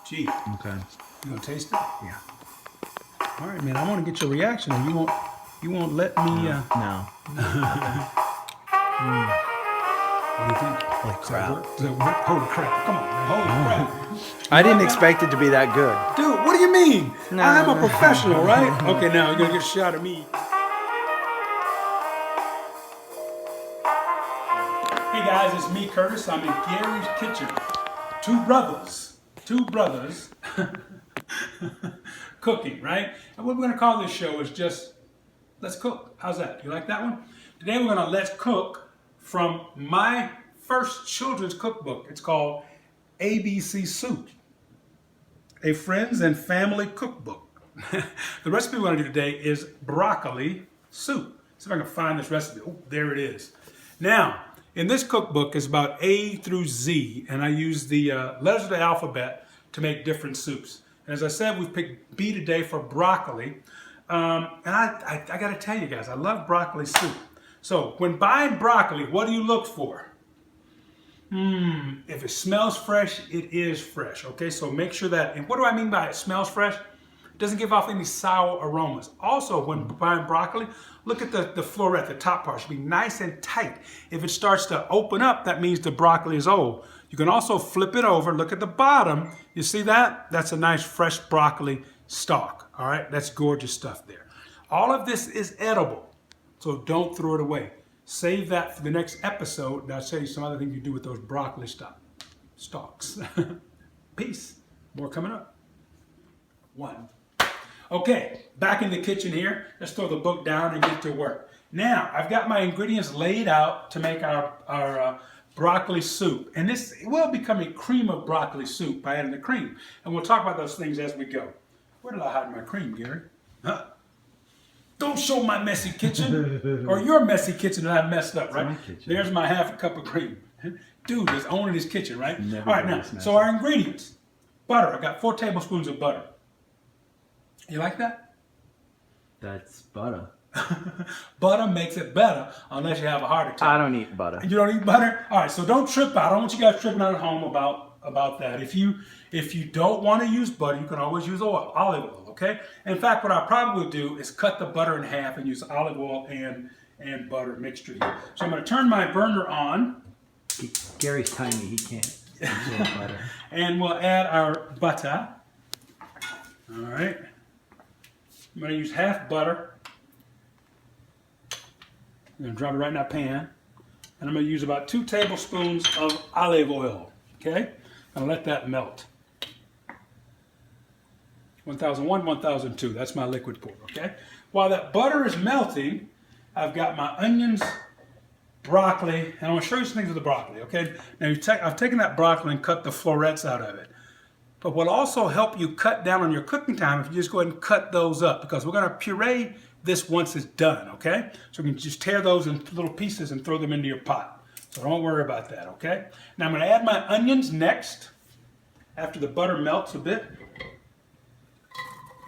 Gee. Okay. You gonna taste it? Yeah. All right, man. I want to get your reaction. You won't let me. No. What do you think? Holy crap. Does that work? Holy crap! Come on, man. Holy crap! I didn't expect it to be that good. Dude, what do you mean? No. I'm a professional, right? Okay, now you're gonna get a shot of me. Hey guys, it's me, Curtis. I'm in Gary's kitchen. Two brothers cooking, right? And what we're gonna call this show is just Let's Cook. How's that? You like that one? Today we're gonna Let's Cook from my first children's cookbook. It's called ABC Soup, a friends and family cookbook. The recipe we're gonna do today is broccoli soup. See if I can find this recipe. Oh, there it is. Now, in this cookbook, it's about A through Z, and I use the letters of the alphabet to make different soups. And as I said, we picked B today for broccoli. And I got to tell you guys, I love broccoli soup. So when buying broccoli, what do you look for? If it smells fresh, it is fresh. Okay, so make sure that, and what do I mean by it smells fresh? It doesn't give off any sour aromas. Also, when buying broccoli, look at the floret, the top part should be nice and tight. If it starts to open up, that means the broccoli is old. You can also flip it over, look at the bottom. You see that? That's a nice fresh broccoli stalk. All right, that's gorgeous stuff there. All of this is edible, so don't throw it away. Save that for the next episode, and I'll show you some other things you do with those broccoli stalks. Peace. More coming up. One. Okay, back in the kitchen here. Let's throw the book down and get to work. Now, I've got my ingredients laid out to make our broccoli soup. And this will become a cream of broccoli soup by adding the cream. And we'll talk about those things as we go. Where did I hide my cream, Gary? Huh? Don't show my messy kitchen, or your messy kitchen that I messed up, right? There's my half a cup of cream. Dude is owning his kitchen, right? All right, now, so our ingredients. Butter, I got 4 tablespoons of butter. You like that? That's butter. Butter makes it better unless you have a heart attack. I don't eat butter. You don't eat butter? All right, so don't trip out. I don't want you guys tripping out at home about that. If you don't want to use butter, you can always use oil, olive oil, okay? In fact, what I probably do is cut the butter in half and use olive oil and butter mixture here. So I'm going to turn my burner on. Gary's tiny. He can't absorb butter. And we'll add our butter. All right. I'm going to use half butter. I'm going to drop it right in that pan. And I'm going to use about 2 tablespoons of olive oil. Okay? And let that melt. 1001, 1002. That's my liquid pour. Okay? While that butter is melting, I've got my onions, broccoli, and I want to show you some things with the broccoli. Okay? Now I've taken that broccoli and cut the florets out of it. But what will also help you cut down on your cooking time if you just go ahead and cut those up, because we're going to puree this once it's done, okay? So we can just tear those into little pieces and throw them into your pot. So don't worry about that, okay? Now I'm going to add my onions next, after the butter melts a bit.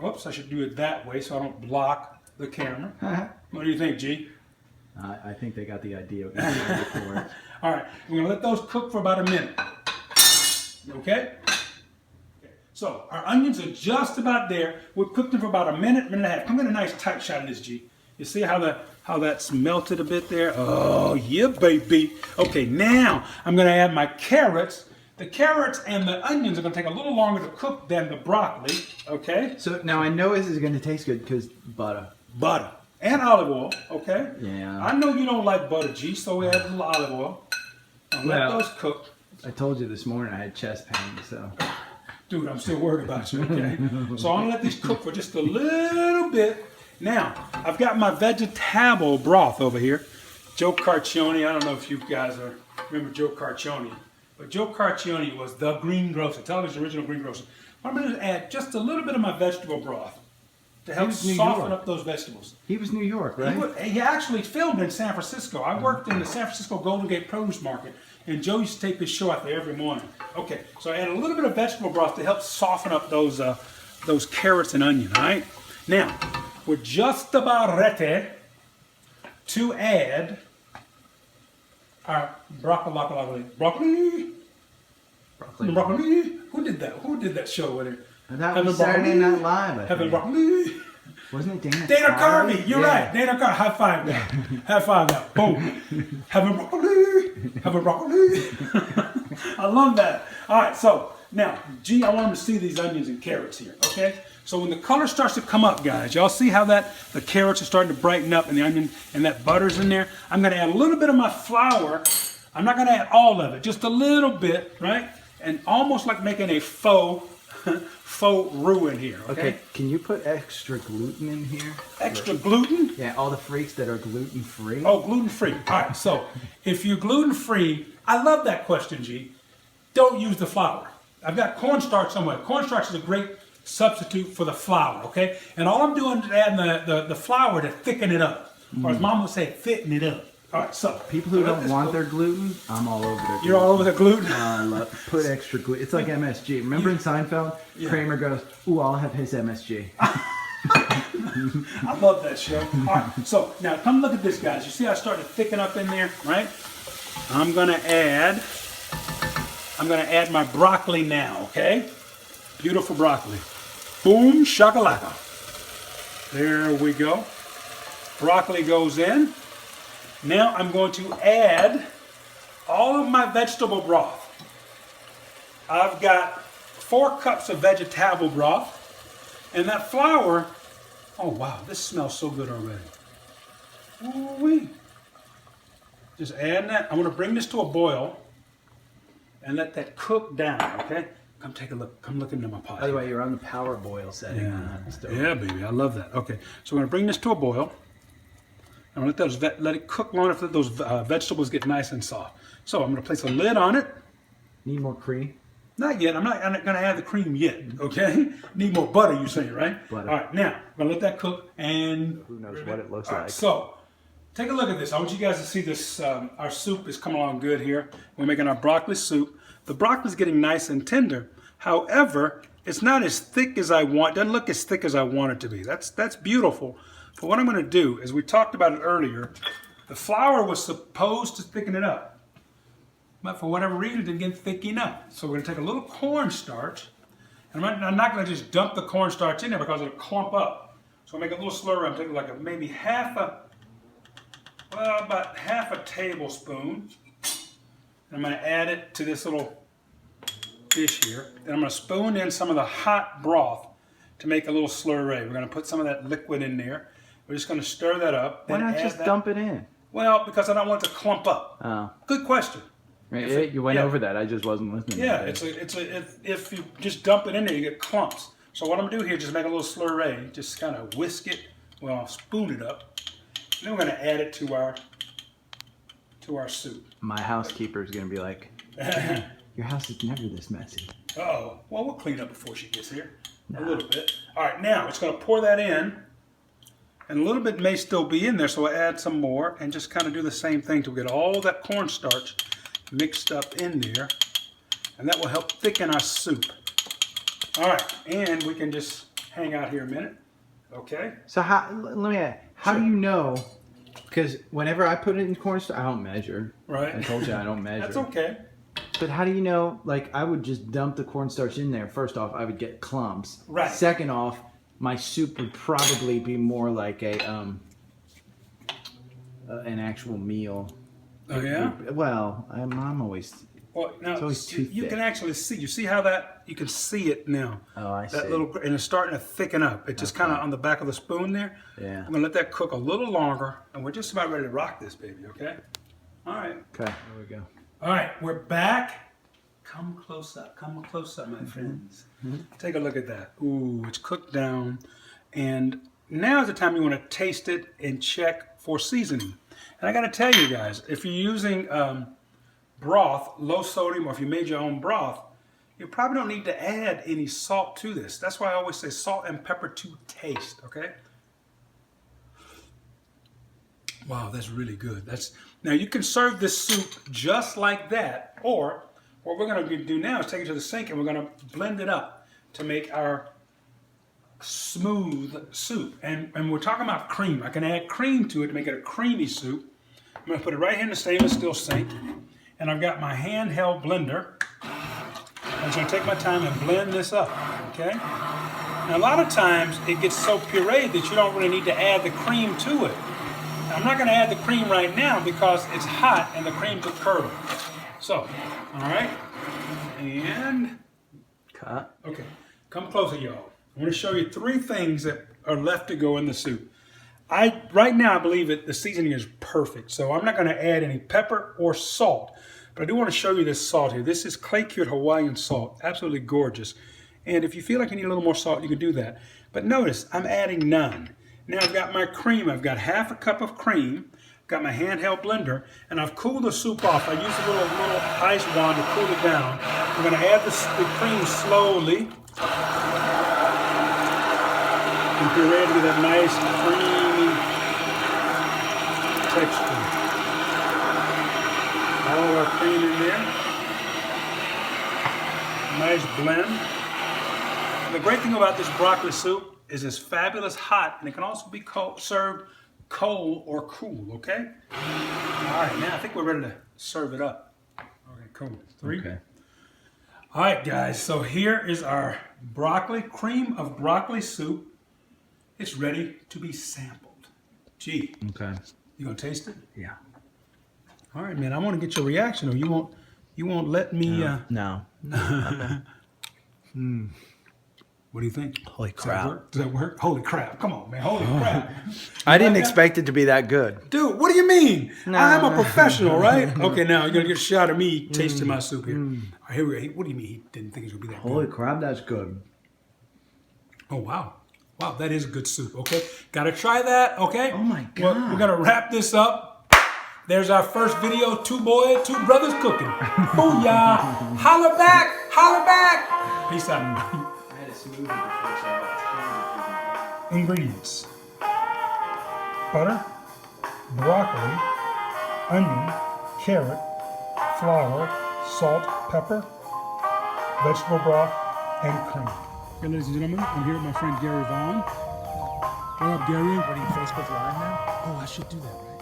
Whoops, I should do it that way so I don't block the camera. What do you think, G? I think they got the idea. All right, we're going to let those cook for about a minute. Okay? So our onions are just about there. We've cooked them for about a minute, minute and a half. Come get a nice tight shot of this, G. You see how that's melted a bit there? Oh, yeah, baby. Okay, now I'm going to add my carrots. The carrots and the onions are going to take a little longer to cook than the broccoli, okay? So now I know this is going to taste good because butter. Butter. And olive oil, okay? Yeah. I know you don't like butter, G, so we add a little olive oil. And let those cook. I told you this morning I had chest pain, so... Dude, I'm still worried about you, okay? So I'm going to let these cook for just a little bit. Now, I've got my vegetable broth over here. Joe Carcione, I don't know if you guys remember Joe Carcione, but Joe Carcione was the greengrocer, television's original greengrocer. I'm going to add just a little bit of my vegetable broth to help soften up those vegetables. He was New York, right? He actually filmed in San Francisco. I worked in the San Francisco Golden Gate Produce Market, and Joe used to take this show out there every morning. Okay, so I add a little bit of vegetable broth to help soften up those carrots and onion, all right? Now, we're just about ready to add our broccoli. Broccoli. Broccoli. Who did that? Who did that show with it? And that was Saturday Night Live, I Having think. broccoli. Wasn't it Dana Dana Carvey? Carvey. You're right. Dana Carvey. High five now. High five now. Boom. Having broccoli. Having broccoli. I love that. All right. So now, G, I want them to see these onions and carrots here. Okay. So when the color starts to come up, guys, y'all see how the carrots are starting to brighten up and the onion and that butter's in there? I'm going to add a little bit of my flour. I'm not going to add all of it, just a little bit, right? And almost like making a faux roux in here, okay? Can you put extra gluten in here? Extra gluten? Yeah, all the freaks that are gluten-free. Oh, gluten-free. All right, so if you're gluten-free, I love that question, G. Don't use the flour. I've got cornstarch somewhere. Cornstarch is a great substitute for the flour, okay? And all I'm doing is adding the flour to thicken it up. Or as Mom would say, thicken it up. All right, so. People who don't want their gluten, I'm all over their gluten. You're all over the gluten? I put extra gluten. It's like MSG. Remember in Seinfeld? Yeah. Kramer goes, ooh, I'll have his MSG. I love that show. All right, so now come look at this, guys. You see how I started to thicken up in there, right? I'm gonna add my broccoli now, okay? Beautiful broccoli. Boom, shakalaka. There we go. Broccoli goes in. Now I'm going to add all of my vegetable broth. I've got 4 cups of vegetable broth. And that flour, oh wow, this smells so good already. Ooh-wee. Just add that. I'm going to bring this to a boil and let that cook down, okay? Come take a look. Come look into my pot. By the way, you're on the power boil setting on that stove. Yeah, baby. I love that. Okay, so we're going to bring this to a boil. I'm going to let it cook long enough that those vegetables get nice and soft. So I'm going to place a lid on it. Need more cream? Not yet. I'm not going to add the cream yet, okay? Need more butter, you say, right? Butter. All right, now, I'm going to let that cook and... Who knows what it looks like. like. So, take a look at this. I want you guys to see this. Our soup is coming along good here. We're making our broccoli soup. The broccoli is getting nice and tender. However, it's not as thick as I want. It doesn't look as thick as I want it to be. That's beautiful. But what I'm going to do is, we talked about it earlier, the flour was supposed to thicken it up. But for whatever reason, it didn't get thick enough. So we're going to take a little cornstarch, and I'm not going to just dump the cornstarch in there because it'll clump up. So I'll make a little slurry. I'm taking like maybe about half a tablespoon. And I'm going to add it to this little dish here. Then I'm going to spoon in some of the hot broth to make a little slurry. We're going to put some of that liquid in there. We're just going to stir that up. Why not just dump it in? Well, because I don't want it to clump up. Oh. Good question. You went over that. I just wasn't listening. Yeah, if you just dump it in there, you get clumps. So what I'm going to do here is just make a little slurry. Just kind of whisk it. Well, I'll spoon it up. Then we're going to add it to our soup. My housekeeper is going to be like, your house is never this messy. Uh-oh. Well, we'll clean up before she gets here. A little bit. All right, now it's going to pour that in. And a little bit may still be in there, so I'll add some more and just kind of do the same thing to get all that cornstarch mixed up in there. And that will help thicken our soup. All right, and we can just hang out here a minute. Okay? So let me ask, how do you know? Because whenever I put it in cornstarch, I don't measure. Right. I told you I don't measure. That's okay. But how do you know, like, I would just dump the cornstarch in there. First off, I would get clumps. Right. Second off, my soup would probably be more like an actual meal. Oh, yeah? Well, I'm always... Well, now, it's always too you thick. can actually see. You see how that... You can see it now. Oh, I see. That little... And it's starting to thicken up. It's just kind of on the back of the spoon there. Yeah. I'm going to let that cook a little longer. And we're just about ready to rock this baby, okay? All right. Okay, there we go. All right, we're back. Come close up, my friends. Take a look at that. Ooh, it's cooked down. And now is the time you want to taste it and check for seasoning. And I got to tell you guys, if you're using broth, low sodium, or if you made your own broth, you probably don't need to add any salt to this. That's why I always say salt and pepper to taste, okay? Wow, that's really good. Now you can serve this soup just like that, or what we're going to do now is take it to the sink and we're going to blend it up to make our smooth soup. And we're talking about cream. I can add cream to it to make it a creamy soup. I'm going to put it right here in the stainless steel sink. And I've got my handheld blender. I'm just going to take my time and blend this up, okay? Now, a lot of times it gets so pureed that you don't really need to add the cream to it. Now, I'm not going to add the cream right now because it's hot and the cream could curdle. So, all right, and Cut. okay, come closer, y'all. I want to show you 3 things that are left to go in the soup. Right now I believe that the seasoning is perfect, so I'm not going to add any pepper or salt. But I do want to show you this salt here. This is clay cured Hawaiian salt, absolutely gorgeous. And if you feel like you need a little more salt, you can do that. But notice I'm adding none. Now I've got my cream. I've got half a cup of cream. Got my handheld blender, and I've cooled the soup off. I used a little ice wand to cool it down. I'm going to add the cream slowly. And puree to get that nice creamy texture. All of our cream in there. Nice blend. And the great thing about this broccoli soup is it's fabulous hot, and it can also be served cold or cool, okay? All right, now I think we're ready to serve it up. Okay, cool. 3. Okay. All right, guys, so here is our cream of broccoli soup. It's ready to be sampled. Gee. Okay. You gonna taste it? Yeah. All right, man, I want to get your reaction, or you won't let me, No. What do you think? Holy crap. Does that work? Holy crap. Come on, man. Holy crap. I didn't expect it to be that good. Dude, what do you mean? No. I'm a professional, right? Okay, now you're going to get a shot of me tasting my soup here. All right, here we go. What do you mean he didn't think it was going to be that Holy good? crap, that's good. Oh, wow. Wow, that is good soup, okay? Got to try that, okay? Oh, my Well, God. we're going to wrap this up. There's our first video, 2 brothers cooking. Booyah. Holla back. Holla back. Peace out. I had a smoothie before, so Ingredients: butter, broccoli, onion, carrot, flour, salt, pepper, vegetable broth, and cream. Okay, ladies and gentlemen, I'm here with my friend Gary Vaughn. What up, Gary? What are you, Facebook Live now? Oh, I should do that, right?